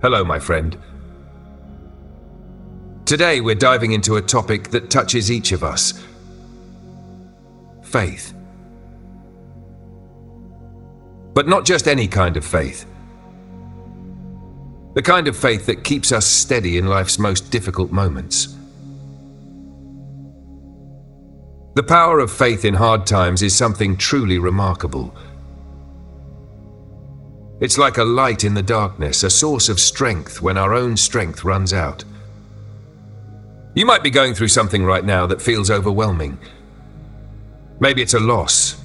Hello, my friend. Today we're diving into a topic that touches each of us: faith. But not just any kind of faith. The kind of faith that keeps us steady in life's most difficult moments. The power of faith in hard times is something truly remarkable. It's like a light in the darkness, a source of strength when our own strength runs out. You might be going through something right now that feels overwhelming. Maybe it's a loss,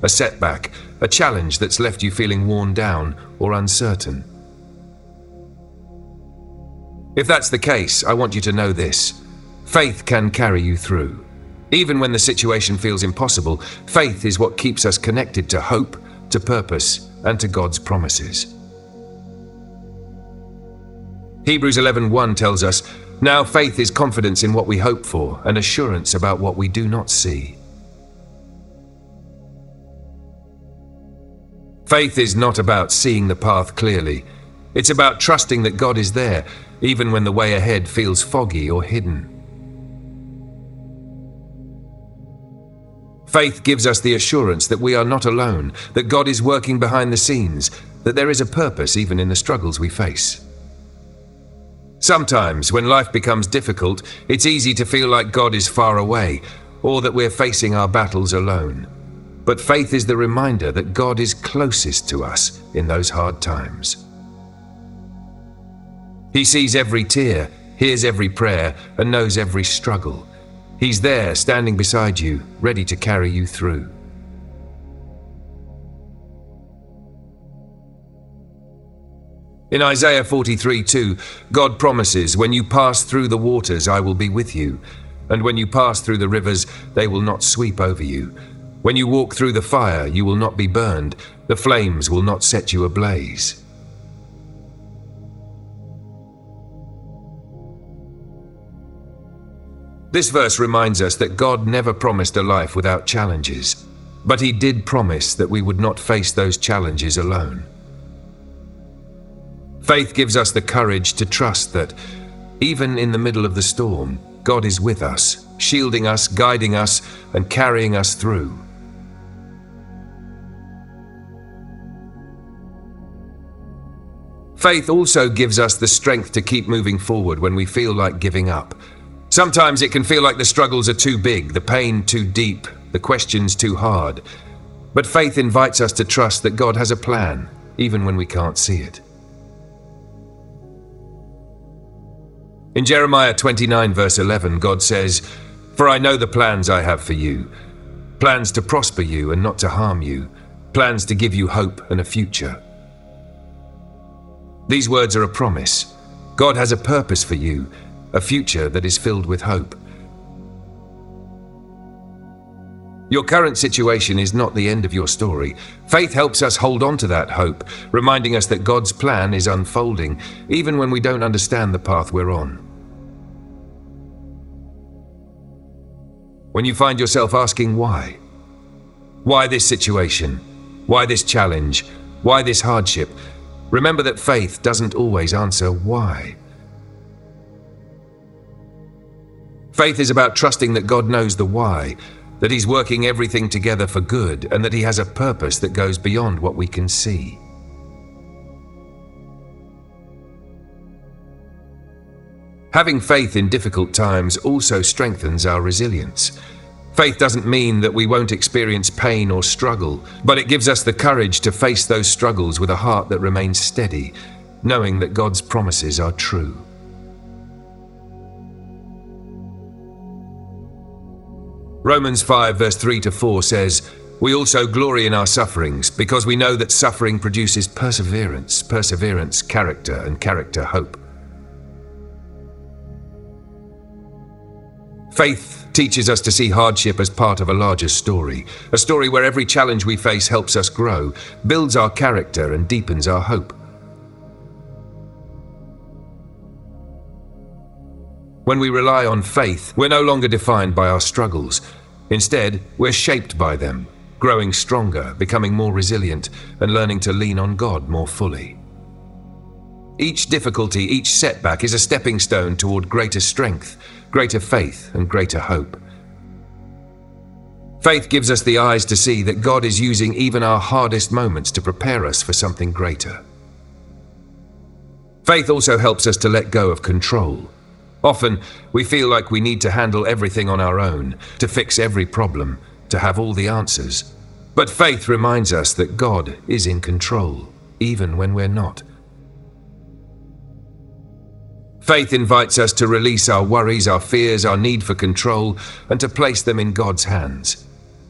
a setback, a challenge that's left you feeling worn down or uncertain. If that's the case, I want you to know this: faith can carry you through. Even when the situation feels impossible, faith is what keeps us connected to hope, to purpose, and to God's promises. Hebrews 11:1 tells us, "Now faith is confidence in what we hope for and assurance about what we do not see." Faith is not about seeing the path clearly. It's about trusting that God is there, even when the way ahead feels foggy or hidden. Faith gives us the assurance that we are not alone, that God is working behind the scenes, that there is a purpose even in the struggles we face. Sometimes, when life becomes difficult, it's easy to feel like God is far away, or that we're facing our battles alone. But faith is the reminder that God is closest to us in those hard times. He sees every tear, hears every prayer, and knows every struggle. He's there, standing beside you, ready to carry you through. In Isaiah 43:2, God promises, "When you pass through the waters, I will be with you. And when you pass through the rivers, they will not sweep over you. When you walk through the fire, you will not be burned. The flames will not set you ablaze." This verse reminds us that God never promised a life without challenges, but He did promise that we would not face those challenges alone. Faith gives us the courage to trust that, even in the middle of the storm, God is with us, shielding us, guiding us, and carrying us through. Faith also gives us the strength to keep moving forward when we feel like giving up. Sometimes it can feel like the struggles are too big, the pain too deep, the questions too hard. But faith invites us to trust that God has a plan, even when we can't see it. In Jeremiah 29 verse 11, God says, "For I know the plans I have for you, plans to prosper you and not to harm you, plans to give you hope and a future." These words are a promise. God has a purpose for you, a future that is filled with hope. Your current situation is not the end of your story. Faith helps us hold on to that hope, reminding us that God's plan is unfolding, even when we don't understand the path we're on. When you find yourself asking why? Why this situation? Why this challenge? Why this hardship? Remember that faith doesn't always answer why. Faith is about trusting that God knows the why, that He's working everything together for good, and that He has a purpose that goes beyond what we can see. Having faith in difficult times also strengthens our resilience. Faith doesn't mean that we won't experience pain or struggle, but it gives us the courage to face those struggles with a heart that remains steady, knowing that God's promises are true. Romans 5 verse 3-4 says, "We also glory in our sufferings, because we know that suffering produces perseverance, perseverance, character, and character, hope." Faith teaches us to see hardship as part of a larger story, a story where every challenge we face helps us grow, builds our character, and deepens our hope. When we rely on faith, we're no longer defined by our struggles. Instead, we're shaped by them, growing stronger, becoming more resilient, and learning to lean on God more fully. Each difficulty, each setback is a stepping stone toward greater strength, greater faith, and greater hope. Faith gives us the eyes to see that God is using even our hardest moments to prepare us for something greater. Faith also helps us to let go of control. Often, we feel like we need to handle everything on our own, to fix every problem, to have all the answers. But faith reminds us that God is in control, even when we're not. Faith invites us to release our worries, our fears, our need for control, and to place them in God's hands.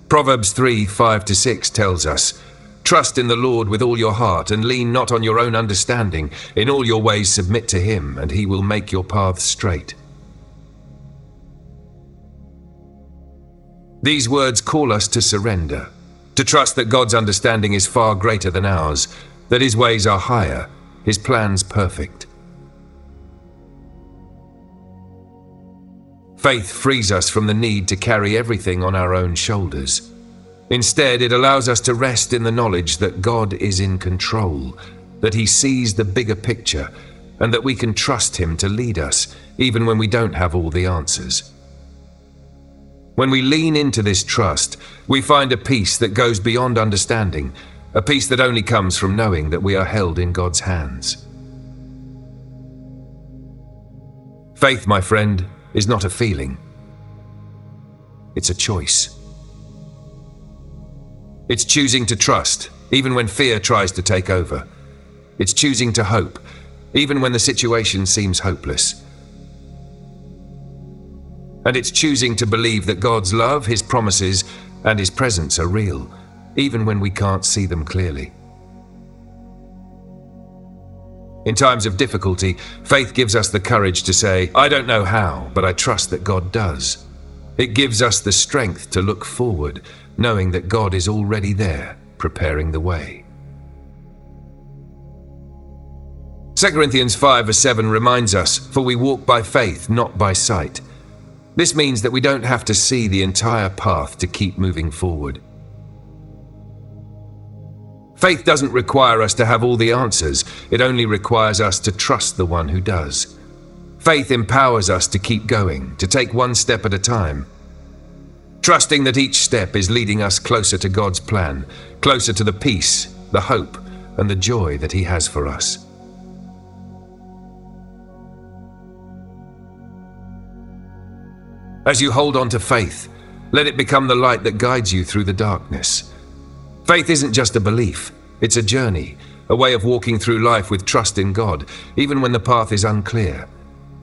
Proverbs 3:5-6 tells us, "Trust in the Lord with all your heart, and lean not on your own understanding. In all your ways submit to Him, and He will make your paths straight." These words call us to surrender, to trust that God's understanding is far greater than ours, that His ways are higher, His plans perfect. Faith frees us from the need to carry everything on our own shoulders. Instead, it allows us to rest in the knowledge that God is in control, that He sees the bigger picture, and that we can trust Him to lead us, even when we don't have all the answers. When we lean into this trust, we find a peace that goes beyond understanding, a peace that only comes from knowing that we are held in God's hands. Faith, my friend, is not a feeling. It's a choice. It's choosing to trust, even when fear tries to take over. It's choosing to hope, even when the situation seems hopeless. And it's choosing to believe that God's love, His promises, and His presence are real, even when we can't see them clearly. In times of difficulty, faith gives us the courage to say, "I don't know how, but I trust that God does." It gives us the strength to look forward, knowing that God is already there, preparing the way. 2 Corinthians 5:7 reminds us, "For we walk by faith, not by sight." This means that we don't have to see the entire path to keep moving forward. Faith doesn't require us to have all the answers, it only requires us to trust the one who does. Faith empowers us to keep going, to take one step at a time, trusting that each step is leading us closer to God's plan, closer to the peace, the hope, and the joy that He has for us. As you hold on to faith, let it become the light that guides you through the darkness. Faith isn't just a belief, it's a journey, a way of walking through life with trust in God, even when the path is unclear.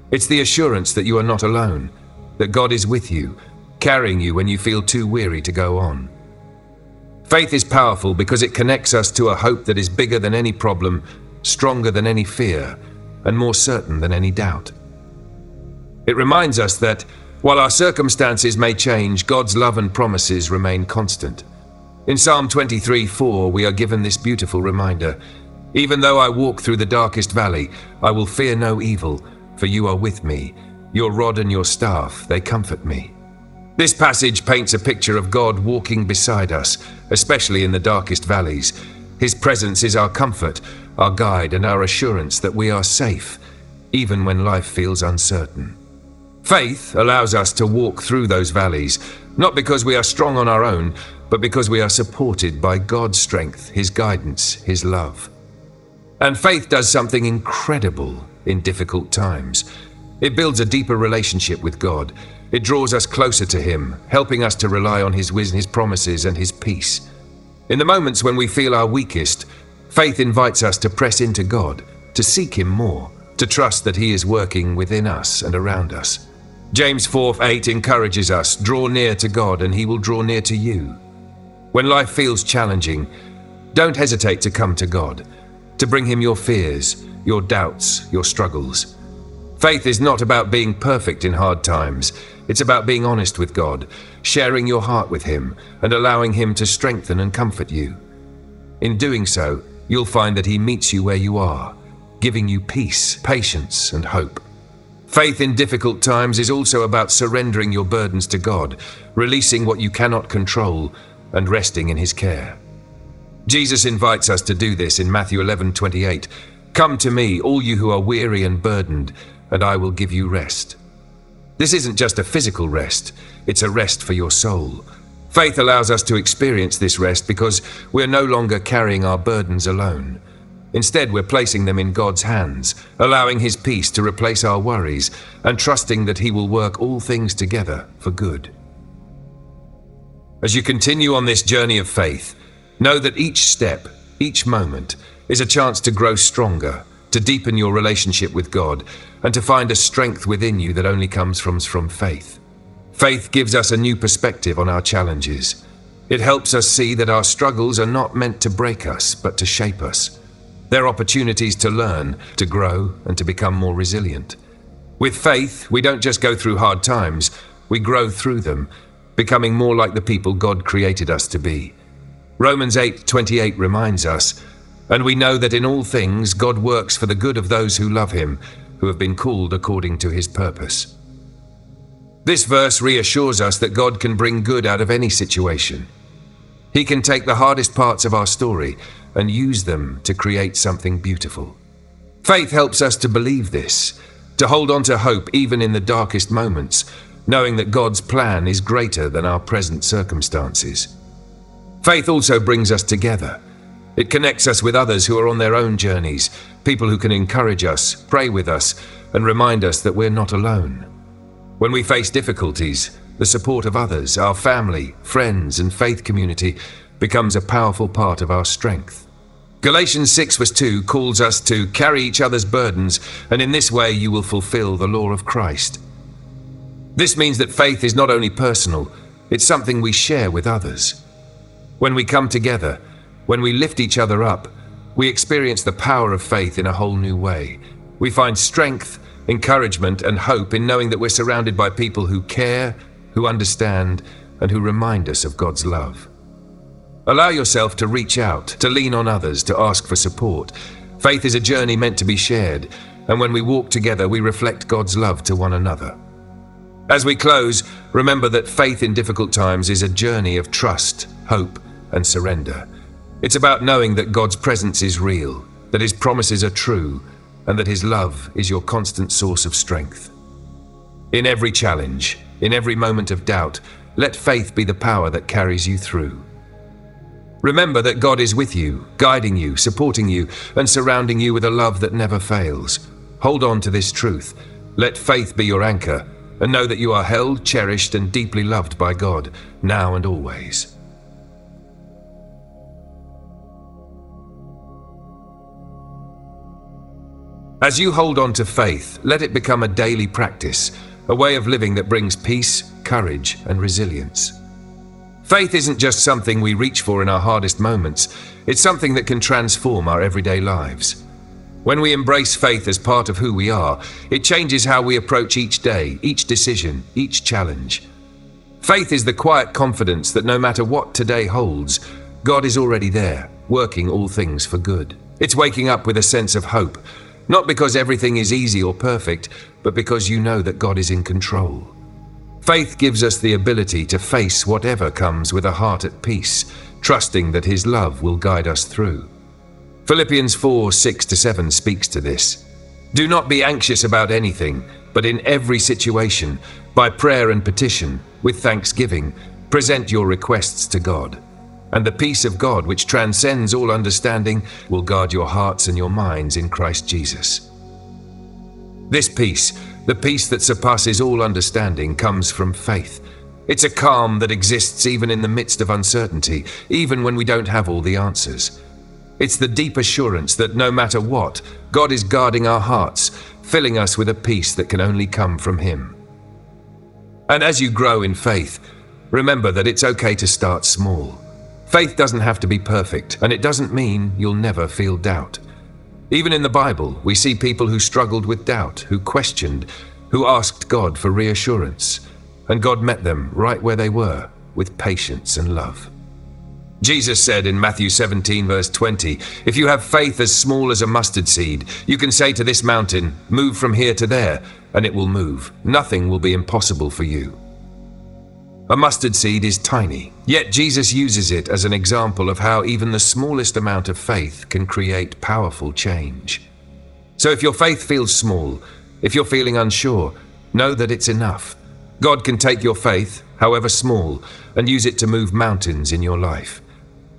It's the assurance that you are not alone, that God is with you, carrying you when you feel too weary to go on. Faith is powerful because it connects us to a hope that is bigger than any problem, stronger than any fear, and more certain than any doubt. It reminds us that, while our circumstances may change, God's love and promises remain constant. In Psalm 23:4, we are given this beautiful reminder, "Even though I walk through the darkest valley, I will fear no evil, for you are with me. Your rod and your staff, they comfort me." This passage paints a picture of God walking beside us, especially in the darkest valleys. His presence is our comfort, our guide, and our assurance that we are safe, even when life feels uncertain. Faith allows us to walk through those valleys, not because we are strong on our own, but because we are supported by God's strength, His guidance, His love. And faith does something incredible in difficult times. It builds a deeper relationship with God. It draws us closer to Him, helping us to rely on His wisdom, His promises, and His peace. In the moments when we feel our weakest, faith invites us to press into God, to seek Him more, to trust that He is working within us and around us. James 4:8 encourages us, "Draw near to God, and He will draw near to you." When life feels challenging, don't hesitate to come to God, to bring Him your fears, your doubts, your struggles. Faith is not about being perfect in hard times. It's about being honest with God, sharing your heart with Him, and allowing Him to strengthen and comfort you. In doing so, you'll find that He meets you where you are, giving you peace, patience, and hope. Faith in difficult times is also about surrendering your burdens to God, releasing what you cannot control, and resting in His care. Jesus invites us to do this in Matthew 11:28. Come to me, all you who are weary and burdened, and I will give you rest. This isn't just a physical rest, it's a rest for your soul. Faith allows us to experience this rest because we're no longer carrying our burdens alone. Instead, we're placing them in God's hands, allowing His peace to replace our worries, and trusting that He will work all things together for good. As you continue on this journey of faith, know that each step, each moment, is a chance to grow stronger, to deepen your relationship with God, and to find a strength within you that only comes from faith. Faith gives us a new perspective on our challenges. It helps us see that our struggles are not meant to break us, but to shape us. They're opportunities to learn, to grow, and to become more resilient. With faith, we don't just go through hard times, we grow through them, becoming more like the people God created us to be. Romans 8:28 reminds us, "And we know that in all things God works for the good of those who love Him, who have been called according to His purpose." This verse reassures us that God can bring good out of any situation. He can take the hardest parts of our story and use them to create something beautiful. Faith helps us to believe this, to hold on to hope even in the darkest moments, knowing that God's plan is greater than our present circumstances. Faith also brings us together. It connects us with others who are on their own journeys, people who can encourage us, pray with us, and remind us that we're not alone. When we face difficulties, the support of others, our family, friends, and faith community becomes a powerful part of our strength. Galatians 6:2 calls us to carry each other's burdens, and in this way you will fulfill the law of Christ. This means that faith is not only personal, it's something we share with others. When we come together, when we lift each other up, we experience the power of faith in a whole new way. We find strength, encouragement, and hope in knowing that we're surrounded by people who care, who understand, and who remind us of God's love. Allow yourself to reach out, to lean on others, to ask for support. Faith is a journey meant to be shared, and when we walk together, we reflect God's love to one another. As we close, remember that faith in difficult times is a journey of trust, hope, and surrender. It's about knowing that God's presence is real, that His promises are true, and that His love is your constant source of strength. In every challenge, in every moment of doubt, let faith be the power that carries you through. Remember that God is with you, guiding you, supporting you, and surrounding you with a love that never fails. Hold on to this truth. Let faith be your anchor, and know that you are held, cherished, and deeply loved by God, now and always. As you hold on to faith, let it become a daily practice, a way of living that brings peace, courage, and resilience. Faith isn't just something we reach for in our hardest moments, it's something that can transform our everyday lives. When we embrace faith as part of who we are, it changes how we approach each day, each decision, each challenge. Faith is the quiet confidence that no matter what today holds, God is already there, working all things for good. It's waking up with a sense of hope, not because everything is easy or perfect, but because you know that God is in control. Faith gives us the ability to face whatever comes with a heart at peace, trusting that His love will guide us through. Philippians 4:6-7 speaks to this. Do not be anxious about anything, but in every situation, by prayer and petition, with thanksgiving, present your requests to God. And the peace of God, which transcends all understanding, will guard your hearts and your minds in Christ Jesus. This peace, the peace that surpasses all understanding, comes from faith. It's a calm that exists even in the midst of uncertainty, even when we don't have all the answers. It's the deep assurance that no matter what, God is guarding our hearts, filling us with a peace that can only come from Him. And as you grow in faith, remember that it's okay to start small. Faith doesn't have to be perfect, and it doesn't mean you'll never feel doubt. Even in the Bible, we see people who struggled with doubt, who questioned, who asked God for reassurance, and God met them right where they were, with patience and love. Jesus said in Matthew 17:20, "If you have faith as small as a mustard seed, you can say to this mountain, 'Move from here to there,' and it will move. Nothing will be impossible for you." A mustard seed is tiny, yet Jesus uses it as an example of how even the smallest amount of faith can create powerful change. So if your faith feels small, if you're feeling unsure, know that it's enough. God can take your faith, however small, and use it to move mountains in your life.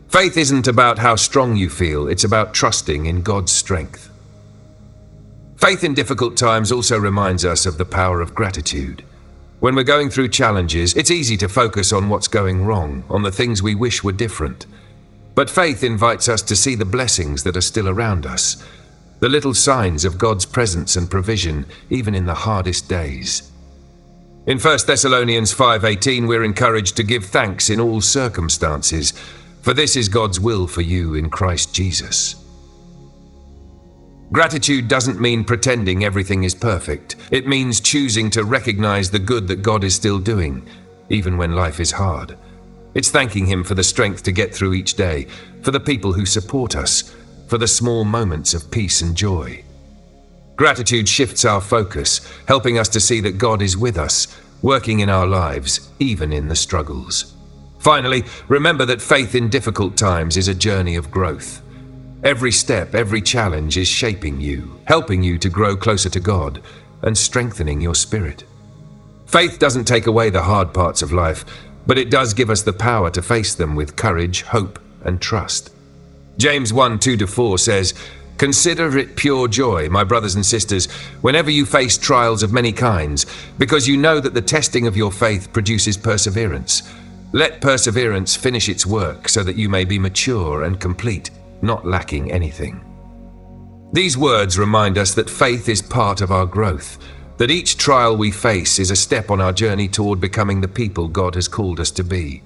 Faith isn't about how strong you feel, it's about trusting in God's strength. Faith in difficult times also reminds us of the power of gratitude. When we're going through challenges, it's easy to focus on what's going wrong, on the things we wish were different. But faith invites us to see the blessings that are still around us, the little signs of God's presence and provision, even in the hardest days. In 1 Thessalonians 5:18, we're encouraged to give thanks in all circumstances, for this is God's will for you in Christ Jesus. Gratitude doesn't mean pretending everything is perfect. It means choosing to recognize the good that God is still doing, even when life is hard. It's thanking Him for the strength to get through each day, for the people who support us, for the small moments of peace and joy. Gratitude shifts our focus, helping us to see that God is with us, working in our lives, even in the struggles. Finally, remember that faith in difficult times is a journey of growth. Every step, every challenge is shaping you, helping you to grow closer to God, and strengthening your spirit. Faith doesn't take away the hard parts of life, but it does give us the power to face them with courage, hope, and trust. James 1:2-4 says, "Consider it pure joy, my brothers and sisters, whenever you face trials of many kinds, because you know that the testing of your faith produces perseverance. Let perseverance finish its work so that you may be mature and complete, not lacking anything." These words remind us that faith is part of our growth, that each trial we face is a step on our journey toward becoming the people God has called us to be.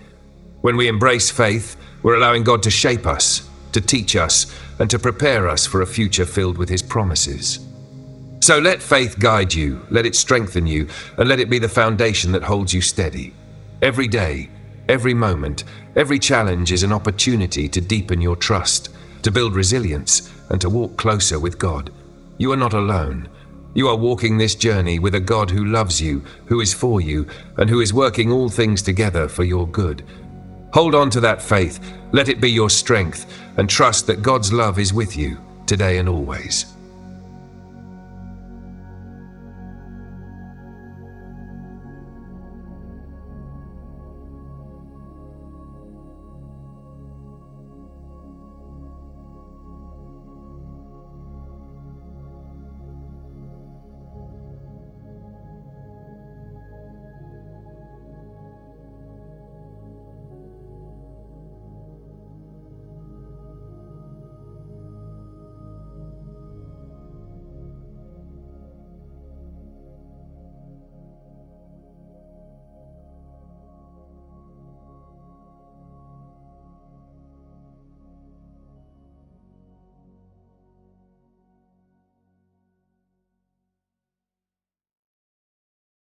When we embrace faith, we're allowing God to shape us, to teach us, and to prepare us for a future filled with His promises. So let faith guide you, let it strengthen you, and let it be the foundation that holds you steady. Every day, every moment, every challenge is an opportunity to deepen your trust, to build resilience, and to walk closer with God. You are not alone. You are walking this journey with a God who loves you, who is for you, and who is working all things together for your good. Hold on to that faith, let it be your strength, and trust that God's love is with you today and always.